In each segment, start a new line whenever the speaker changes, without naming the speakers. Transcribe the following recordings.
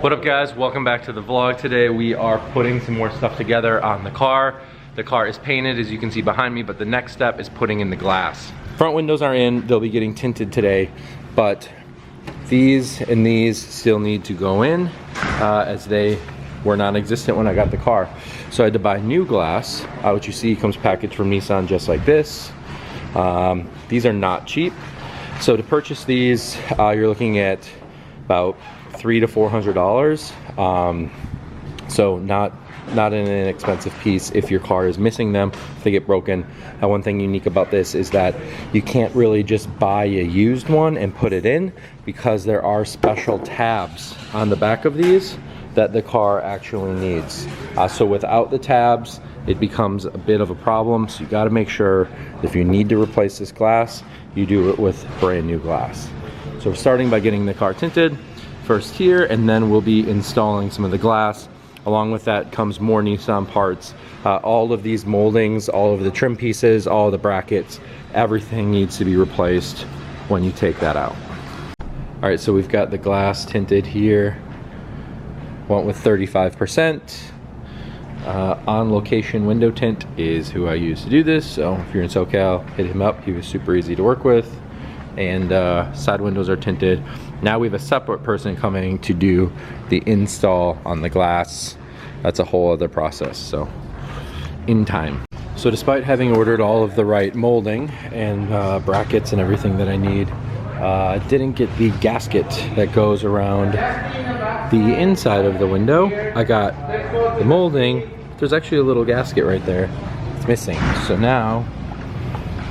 What up guys, welcome back to the vlog. Today we are putting some more stuff together on the car. The car is painted as you can see behind me, but the next step is putting in the glass. Front windows are in, they'll be getting tinted today, but these and these still need to go in as they were non-existent when I got the car. So I had to buy new glass. What you see comes packaged from Nissan just like this. These are not cheap. So to purchase these, you're looking at about $300 to $400. So not an inexpensive piece if your car is missing them, if they get broken. And one thing unique about this is that you can't really just buy a used one and put it in, because there are special tabs on the back of these that the car actually needs. So without the tabs, it becomes a bit of a problem. So you gotta make sure if you need to replace this glass, you do it with brand new glass. So we're starting by getting the car tinted first here, and then we'll be installing some of the glass. Along with that comes more Nissan parts. All of these moldings, all of the trim pieces, all of the brackets, everything needs to be replaced when you take that out. All right, so we've got the glass tinted here. Went with 35%. On location window tint is who I use to do this. So if you're in SoCal, hit him up. He was super easy to work with. And side windows are tinted. Now we have a separate person coming to do the install on the glass. That's a whole other process, so in time. So despite having ordered all of the right molding and brackets and everything that I need, I didn't get the gasket that goes around the inside of the window. I got the molding. There's actually a little gasket right there. It's missing. So now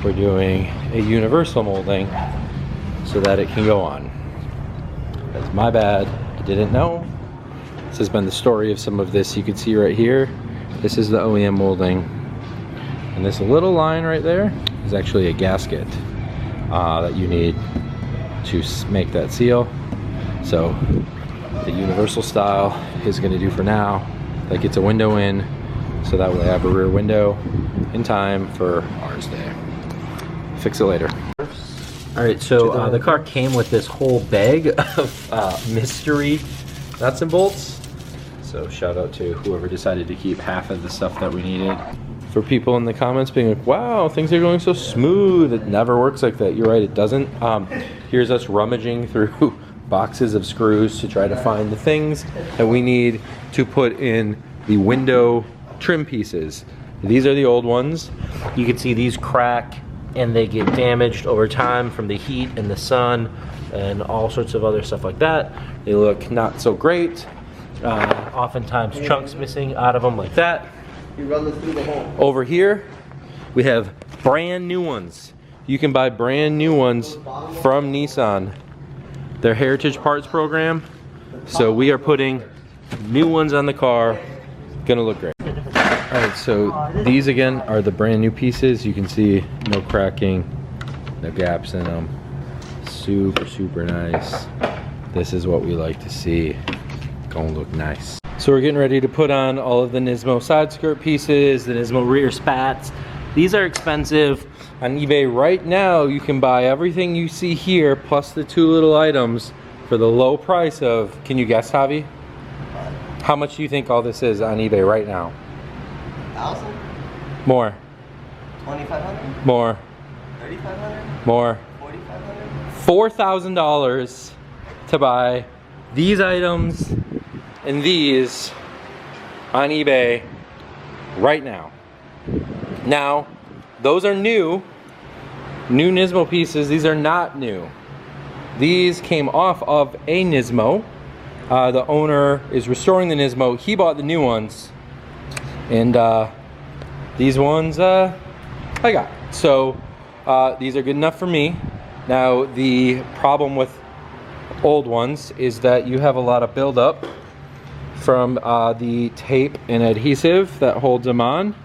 we're doing a universal molding so that it can go on. That's my bad, I didn't know. This has been the story of some of this. You can see right here, this is the OEM molding. And this little line right there is actually a gasket that you need to make that seal. So the universal style is gonna do for now. That gets a window in, so that way I have a rear window in time for ours day. Fix it later. All right, so the car came with this whole bag of mystery nuts and bolts. So shout out to whoever decided to keep half of the stuff that we needed. For people in the comments being like, wow, things are going so smooth. It never works like that. You're right, it doesn't. Here's us rummaging through boxes of screws to try to find the things that we need to put in the window trim pieces. These are the old ones. You can see these crack and they get damaged over time from the heat and the sun and all sorts of other stuff like that. They look not so great. Oftentimes chunks missing out of them like that.
You run this through the hole.
Over here, we have brand new ones. You can buy brand new ones from Nissan. Their Heritage Parts program. So we are putting new ones on the car. Gonna look great. All right, so these again are the brand new pieces. You can see no cracking, no gaps in them. Super, super nice. This is what we like to see. Gonna look nice. So we're getting ready to put on all of the Nismo side skirt pieces, the Nismo rear spats. These are expensive. On eBay right now, you can buy everything you see here, plus the two little items for the low price of, can you guess, Javi? How much do you think all this is on eBay right now?
1,000?
More.
2,500?
More.
3,500?
More.
4,500?
$4,000 to buy these items and these on eBay right now. Now, those are new Nismo pieces. These are not new. These came off of a Nismo. The owner is restoring the Nismo. He bought the new ones. And these ones I got. So these are good enough for me. Now the problem with old ones is that you have a lot of buildup from the tape and adhesive that holds them on.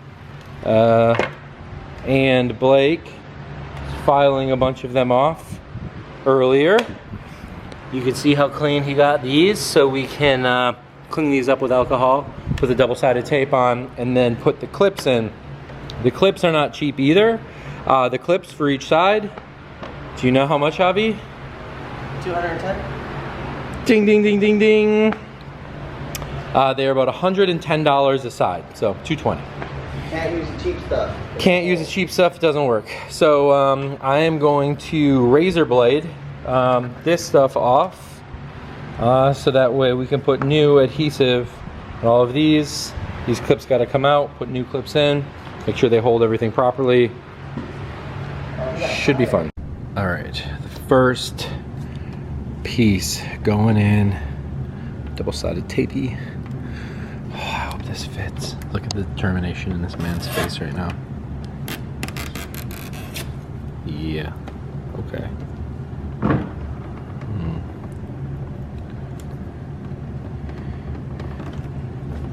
And Blake is filing a bunch of them off earlier. You can see how clean he got these, so we can clean these up with alcohol, put the double-sided tape on, and then put the clips in. The clips are not cheap either. The clips for each side, do you know how much, Javi?
210?
Ding, ding, ding, ding, ding. They're about $110 a side, so $220.
Can't use the cheap stuff.
Can't use the cheap stuff, it doesn't work. So I am going to razor blade this stuff off so that way we can put new adhesive on all of these. These clips got to come out, put new clips in, make sure they hold everything properly. Should be fun. All right, the first piece going in, double-sided tapey. Oh, I hope this fits. Look at the determination in this man's face right now. Yeah, okay.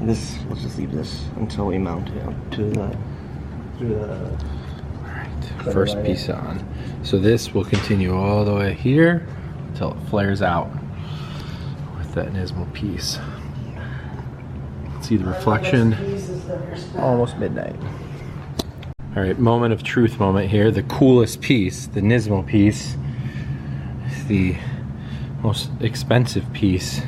This, let's just leave this until we mount it up to the,
Alright, first piece on. So this will continue all the way here until it flares out with that Nismo piece. See the reflection.
almost midnight.
Alright, moment of truth moment here. The coolest piece, the Nismo piece, is the most expensive piece.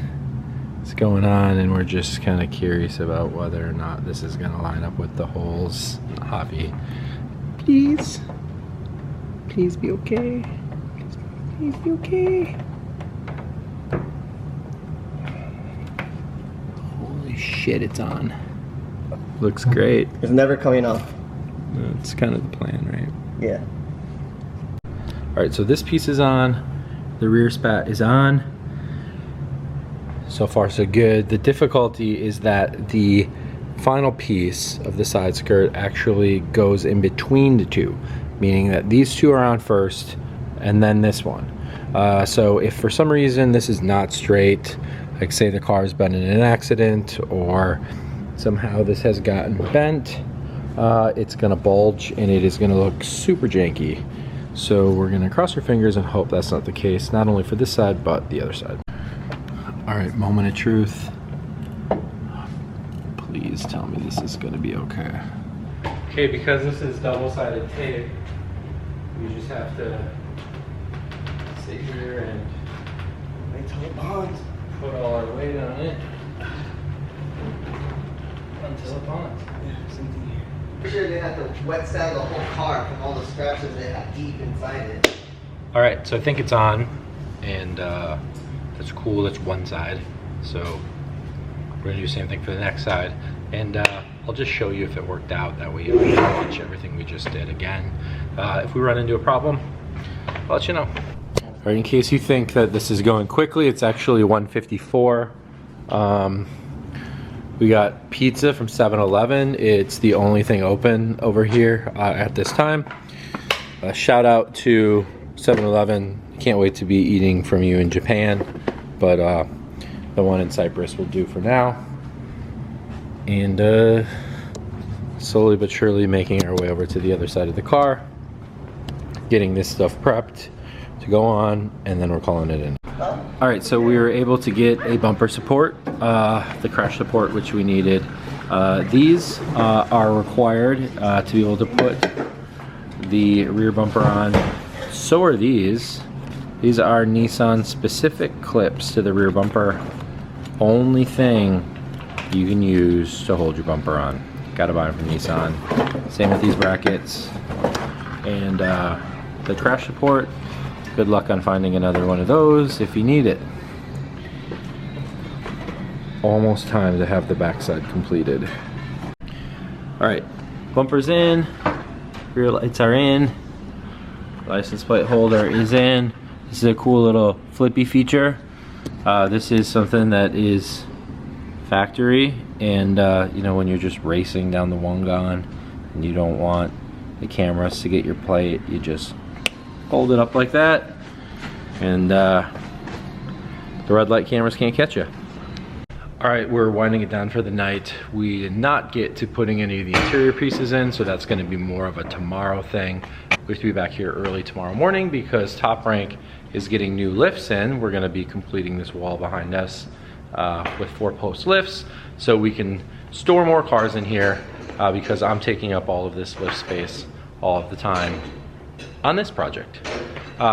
It's going on, and we're just kind of curious about whether or not this is going to line up with the holes. Javi, please be okay. Please be okay. Holy shit, it's on. Looks great.
It's never coming off.
That's kind of the plan, right?
Yeah.
Alright, so this piece is on. The rear spat is on. So far so good. The difficulty is that the final piece of the side skirt actually goes in between the two, meaning that these two are on first and then this one. So if for some reason this is not straight, like say the car's been in an accident or somehow this has gotten bent, it's gonna bulge and it is gonna look super janky. So we're gonna cross our fingers and hope that's not the case, not only for this side but the other side. All right, moment of truth. Please tell me this is gonna be okay. Okay, because this is double-sided tape, we just have to sit here and
Wait till it bonds.
put all our weight on it until it bonds.
Pretty sure they have to wet sand the whole car from all the scratches they have deep inside it.
All right, so I think it's on, and that's cool. That's one side. So we're gonna do the same thing for the next side, and I'll just show you if it worked out. That way you can watch everything we just did again. If we run into a problem, I'll let you know. All right, in case you think that this is going quickly, it's actually 1:54. We got pizza from 7-Eleven. It's the only thing open over here at this time. Shout out to 7-Eleven. Can't wait to be eating from you in Japan, but the one in Cyprus will do for now. And slowly but surely making our way over to the other side of the car, getting this stuff prepped to go on, and then we're calling it in. All right, so we were able to get a bumper support, the crash support which we needed. These are required to be able to put the rear bumper on. So are these. These are Nissan specific clips to the rear bumper. Only thing you can use to hold your bumper on. Gotta buy them from Nissan. Same with these brackets. And the crash support, good luck on finding another one of those if you need it. Almost time to have the backside completed. All right, bumper's in, rear lights are in, license plate holder is in. This is a cool little flippy feature. This is something that is factory, and you know, when you're just racing down the Wangan and you don't want the cameras to get your plate, you just hold it up like that, and the red light cameras can't catch you. All right, we're winding it down for the night. We did not get to putting any of the interior pieces in, so that's gonna be more of a tomorrow thing. We have to be back here early tomorrow morning because Top Rank is getting new lifts in. We're gonna be completing this wall behind us with 4-post lifts, so we can store more cars in here because I'm taking up all of this lift space all of the time on this project.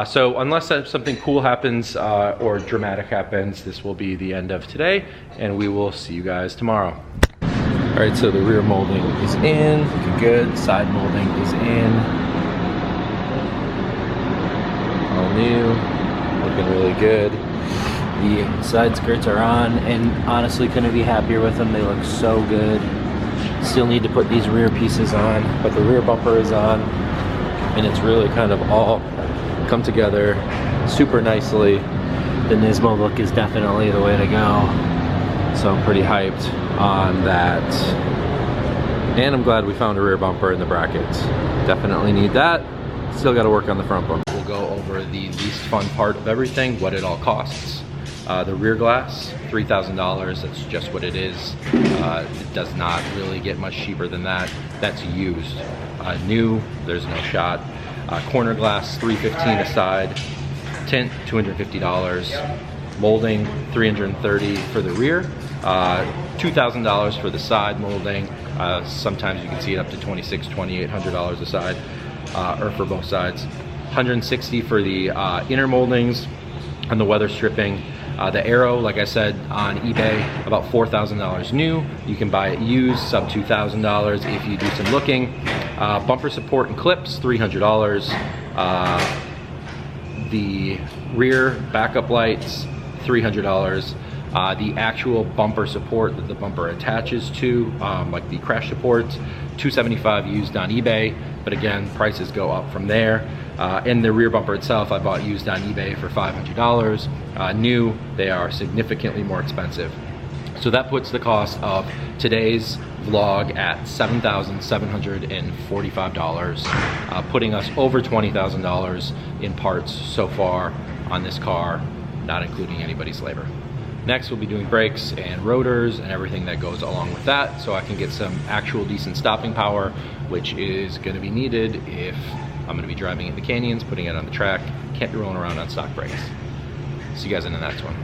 So unless something cool happens or dramatic happens, this will be the end of today, and we will see you guys tomorrow. All right, so the rear molding is in, looking good. Side molding is in. All new, looking really good. The side skirts are on, and honestly couldn't be happier with them. They look so good. Still need to put these rear pieces on, but the rear bumper is on, and it's really kind of all come together super nicely. The Nismo look is definitely the way to go, so I'm pretty hyped on that. And I'm glad we found a rear bumper in the brackets. Definitely need that. Still got to work on the front bumper. We'll go over the least fun part of everything, what it all costs. The rear glass, $3,000, that's just what it is. It does not really get much cheaper than that. That's used. New, there's no shot. Corner glass, $315 a side. Tint, $250. Molding, $330 for the rear. $2,000 for the side molding. Sometimes you can see it up to $2,600, $2,800 a side, or for both sides. $160 for the inner moldings and the weather stripping. The Aero, like I said, on eBay, about $4,000 new. You can buy it used, sub $2,000 if you do some looking. Bumper support and clips, $300. The rear backup lights, $300. The actual bumper support that the bumper attaches to, like the crash support, $275 used on eBay, but again, prices go up from there. And the rear bumper itself, I bought used on eBay for $500. New, they are significantly more expensive. So that puts the cost of today's vlog at $7,745, putting us over $20,000 in parts so far on this car, not including anybody's labor. Next, we'll be doing brakes and rotors and everything that goes along with that, so I can get some actual decent stopping power, which is going to be needed if I'm going to be driving in the canyons, putting it on the track. Can't be rolling around on stock brakes. See you guys in the next one.